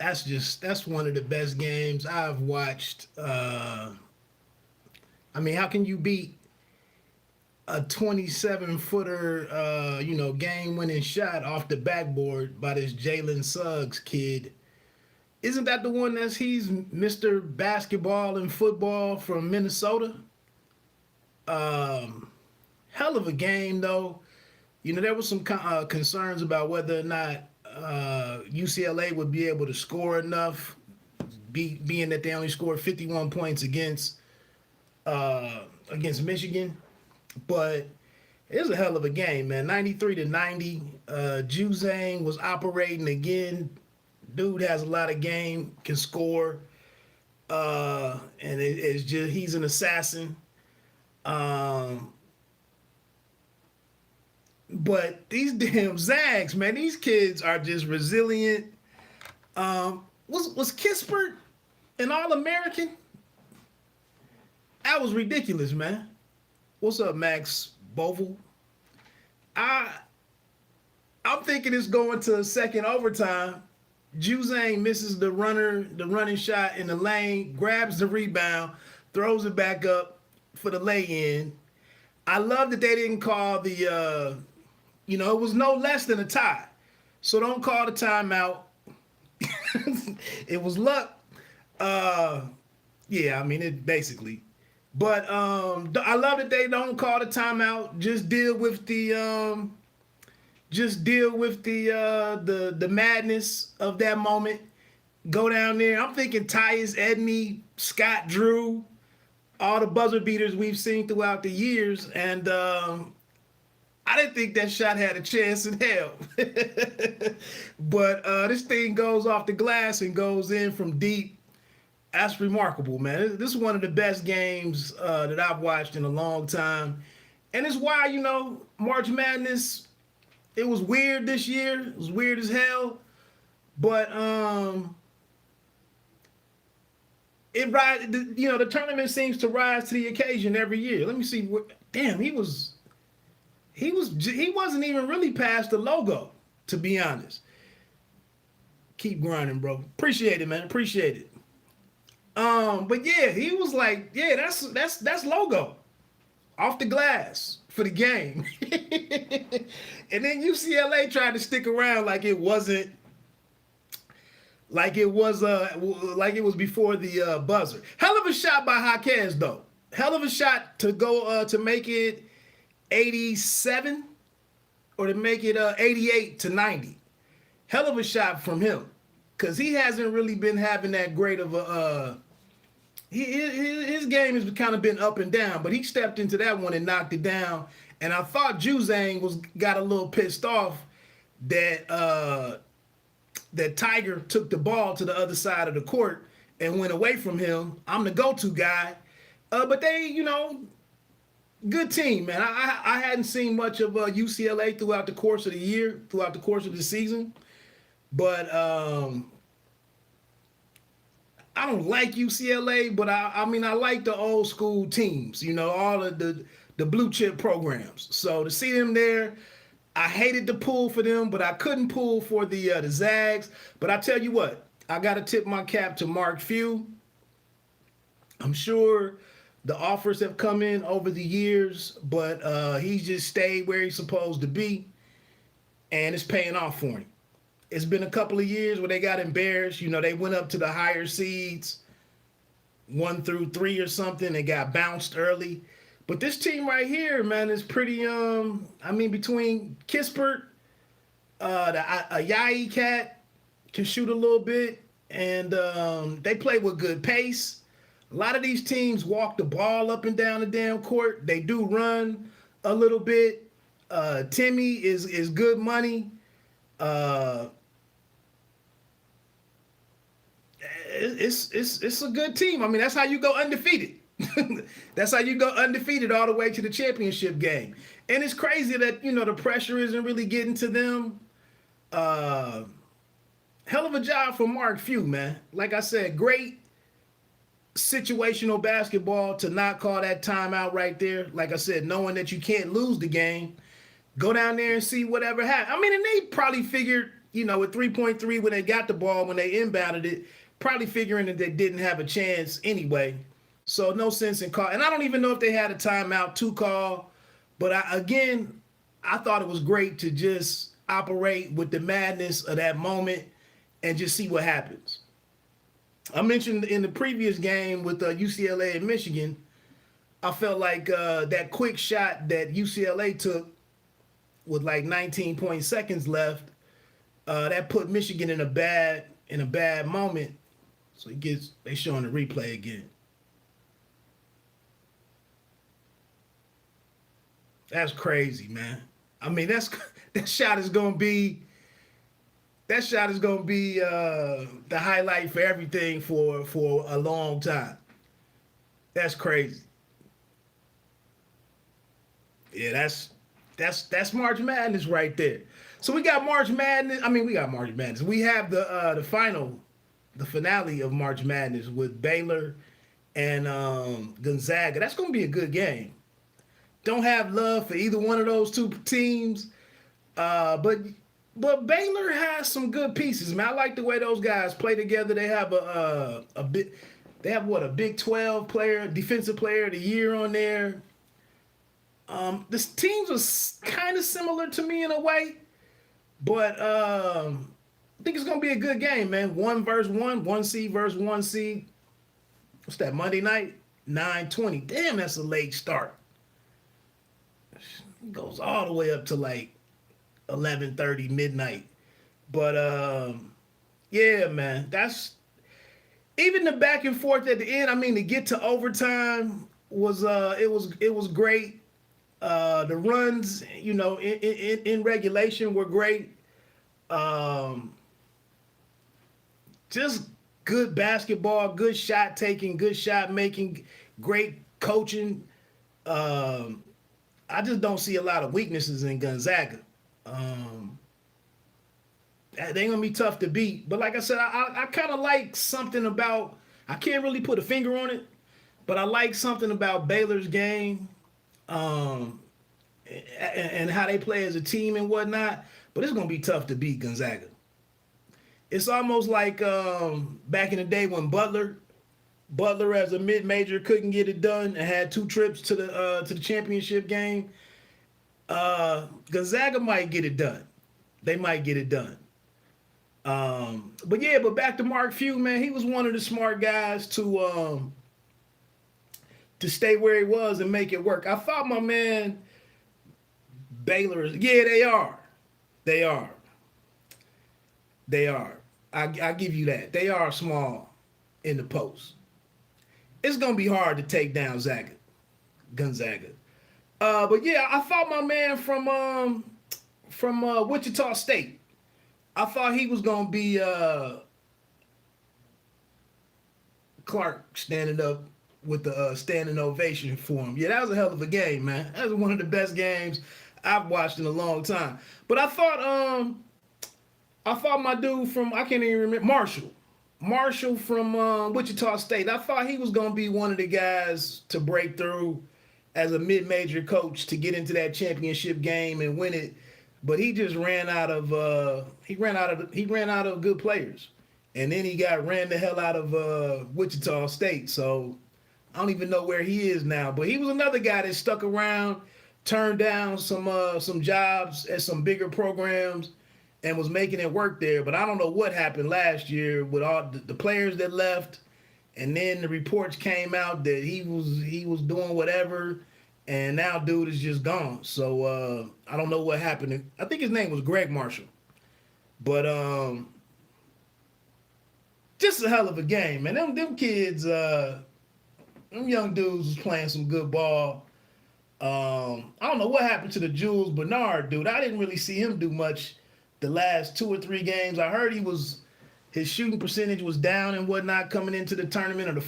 that's one of the best games I've watched. I mean, how can you beat a 27-footer, game-winning shot off the backboard by this Jalen Suggs kid? Isn't that the one he's Mr. Basketball and Football from Minnesota? Um, Hell of a game though. There was some concerns about whether or not UCLA would be able to score enough, being that they only scored 51 points against Michigan. But it was a hell of a game, man. 93-90. Juzang was operating again. Dude has a lot of game, can score, and it's just he's an assassin. Um, but these damn Zags, man, these kids are just resilient. Was Kispert an All American? That was ridiculous, man. What's up, Max Bovel? I I'm thinking it's going to a second overtime. Juzang misses the running shot in the lane, grabs the rebound, throws it back up for the lay-in. I love that they didn't call it was no less than a tie. So don't call the timeout. It was luck. Yeah, I mean, it basically. But I love that they don't call the timeout. Just deal with the the madness of that moment. Go down there. I'm thinking Tyus Edney, Scott Drew, all the buzzer beaters we've seen throughout the years, and I didn't think that shot had a chance in hell. But this thing goes off the glass and goes in from deep. That's remarkable, man. This is one of the best games that I've watched in a long time. And it's why, March Madness, it was weird this year. It was weird as hell. But the tournament seems to rise to the occasion every year. Let me see. Damn, he wasn't even really past the logo, to be honest. Keep grinding, bro. Appreciate it, man. Appreciate it. But yeah, he was like, yeah, that's logo off the glass for the game. And then UCLA tried to stick around like it was before the buzzer. Hell of a shot by Jaquez though. Hell of a shot to go to make it 87 or to make it 88-90. Hell of a shot from him. Because he hasn't really been having that great of a his game has kind of been up and down, but he stepped into that one and knocked it down. And I thought Juzang got a little pissed off that that Tiger took the ball to the other side of the court and went away from him. I'm the go-to guy. But they, good team, man. I hadn't seen much of UCLA throughout the course of the year, throughout the course of the season. But I don't like UCLA, but I mean I like the old school teams, all of the blue chip programs. So to see them there, I hated to pull for them, but I couldn't pull for the Zags. But I tell you what, I got to tip my cap to Mark Few. I'm sure the offers have come in over the years, but he's just stayed where he's supposed to be, and it's paying off for him. It's been a couple of years where they got embarrassed. They went up to the higher seeds, 1 through 3 or something, and got bounced early. But this team right here, man, is pretty, between Kispert, the Ayayi cat can shoot a little bit, and they play with good pace. A lot of these teams walk the ball up and down the damn court. They do run a little bit. Timmy is good money. It's a good team. I mean, that's how you go undefeated. That's how you go undefeated all the way to the championship game. And it's crazy that, the pressure isn't really getting to them. Hell of a job for Mark Few, man. Like I said, great situational basketball to not call that timeout right there. Like I said, knowing that you can't lose the game. Go down there and see whatever happens. I mean, and they probably figured with 3.3 when they got the ball, when they inbounded it, probably figuring that they didn't have a chance anyway. So no sense in call. And I don't even know if they had a timeout to call. But I thought it was great to just operate with the madness of that moment and just see what happens. I mentioned in the previous game with UCLA and Michigan, I felt like that quick shot that UCLA took with like 19 seconds left, that put Michigan in a bad moment. So they showing the replay again. That's crazy, man. I mean, that shot is gonna be the highlight for everything for a long time. That's crazy. Yeah, that's March Madness right there. So we got March Madness. I mean, we got March Madness. We have the finale of March Madness with Baylor and Gonzaga. That's gonna be a good game. Don't have love for either one of those two teams, but Baylor has some good pieces, man. I like the way those guys play together. They have a Big 12 player, defensive player of the year on there. This teams are kind of similar to me in a way, but I think it's gonna be a good game, man. 1 seed versus 1 seed. What's that? Monday night, 9:20. Damn, that's a late start. It goes all the way up to like 11:30 midnight. But yeah, man, that's even the back and forth at the end. I mean, to get to overtime was it was great. The runs, in regulation were great. Just good basketball, good shot taking, good shot making, great coaching. I just don't see a lot of weaknesses in Gonzaga. They're gonna be tough to beat. But like I said, I kind of like something about. I can't really put a finger on it, but I like something about Baylor's game, and how they play as a team and whatnot. But it's gonna be tough to beat Gonzaga. It's almost like back in the day when Butler as a mid-major couldn't get it done and had 2 trips to the championship game. Gonzaga might get it done. They might get it done. But back to Mark Few, man. He was one of the smart guys to stay where he was and make it work. I thought my man Baylor, they are. They are. I give you that. They are small in the post. It's gonna be hard to take down Gonzaga. I thought my man from Wichita State. I thought he was gonna be Clark standing up with the standing ovation for him. Yeah, that was a hell of a game, man. That was one of the best games I've watched in a long time. But I thought my dude from, I can't even remember, Marshall from Wichita State. I thought he was gonna be one of the guys to break through as a mid-major coach to get into that championship game and win it. But he just ran out of good players, and then he got ran the hell out of Wichita State. So I don't even know where he is now. But he was another guy that stuck around, turned down some jobs at some bigger programs, and was making it work there. But I don't know what happened last year with all the players that left, and then the reports came out that he was doing whatever. And now dude is just gone. So I don't know what happened. I think his name was Greg Marshall. But just a hell of a game, man. Them kids, them young dudes was playing some good ball. I don't know what happened to the Jules Bernard dude. I didn't really see him do much the last 2 or 3 games. I heard his shooting percentage was down and whatnot coming into the tournament, or the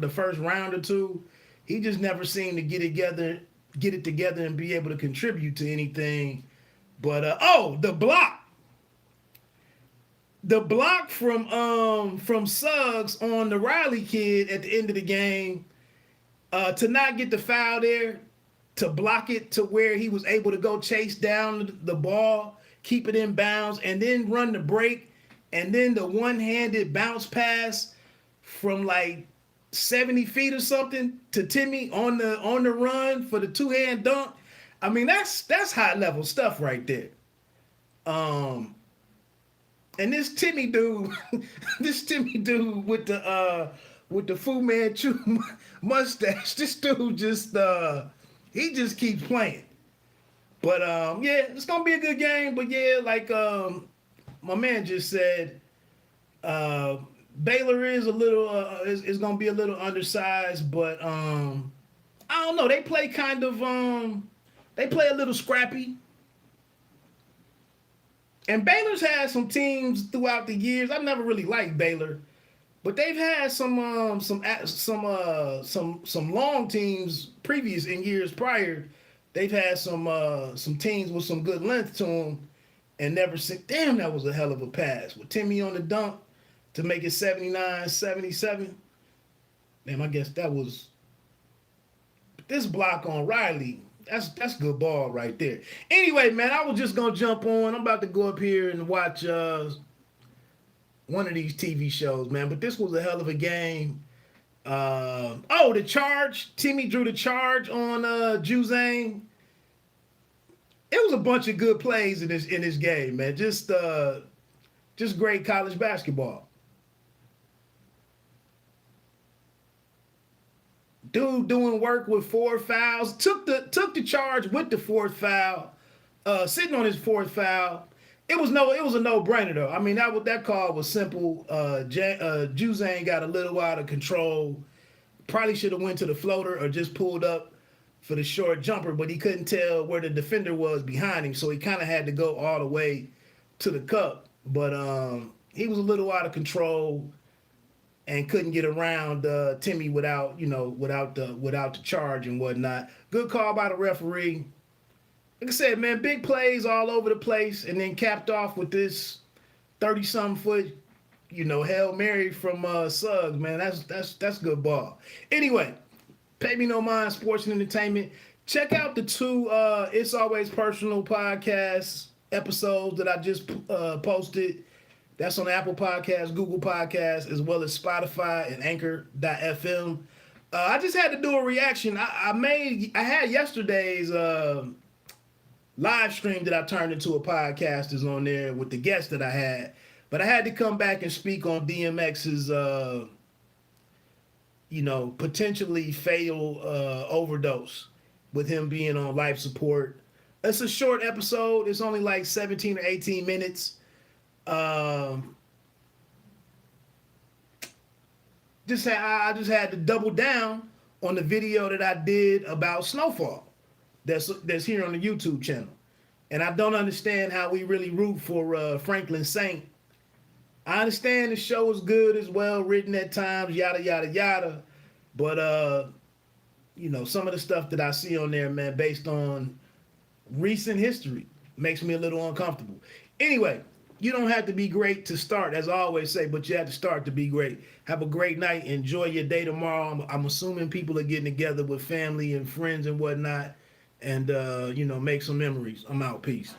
first round or two. He just never seemed to get it together and be able to contribute to anything. But the block from Suggs on the Riley kid at the end of the game, to not get the foul there, to block it to where he was able to go chase down the ball keep it in bounds, and then run the break, and then the one-handed bounce pass from like 70 feet or something to Timmy on the run for the two-hand dunk. I mean, that's high level stuff right there. Um, and this Timmy dude, this Timmy dude with the Fu Manchu mustache, this dude just he just keeps playing. But yeah, it's gonna be a good game. But yeah, like my man just said, Baylor is a little is gonna be a little undersized, but I don't know. They play kind of they play a little scrappy. And Baylor's had some teams throughout the years. I've never really liked Baylor, but they've had some long teams previous in years prior. They've had some teams with some good length to them, and never seen. Damn, that was a hell of a pass with Timmy on the dunk to make it 79-77. Damn, I guess that was this block on Riley. That's good ball right there. Anyway, man, I was just gonna jump on. I'm about to go up here and watch one of these TV shows, man. But this was a hell of a game. Oh, the charge. Timmy drew the charge on Juzang. It was a bunch of good plays in this game, man. Just great college basketball. Dude doing work with 4 fouls. Took the charge with the 4th foul. Sitting on his 4th foul. It was a no-brainer though. I mean that call was simple. Juzang got a little out of control. Probably should have went to the floater or just pulled up for the short jumper, but he couldn't tell where the defender was behind him, so he kind of had to go all the way to the cup. But he was a little out of control and couldn't get around Timmy without the charge and whatnot. Good call by the referee. Like I said, man, big plays all over the place, and then capped off with this 30-something foot, Hail Mary from Suggs, man. That's good ball. Anyway, pay me no mind, sports and entertainment. Check out the 2 It's Always Personal podcast episodes that I just posted. That's on Apple Podcasts, Google Podcasts, as well as Spotify and Anchor.fm. I just had to do a reaction. I had yesterday's live stream that I turned into a podcast is on there with the guests that I had. But I had to come back and speak on DMX's, potentially fatal overdose with him being on life support. It's a short episode. It's only like 17 or 18 minutes. I just had to double down on the video that I did about Snowfall that's here on the YouTube channel. And I don't understand how we really root for Franklin Saint. I understand the show is good, as well written at times, yada yada yada. But some of the stuff that I see on there, man, based on recent history, makes me a little uncomfortable. Anyway, you don't have to be great to start, as I always say, but you have to start to be great. Have a great night. Enjoy your day tomorrow. I'm assuming people are getting together with family and friends and whatnot, and make some memories. I'm out. Peace.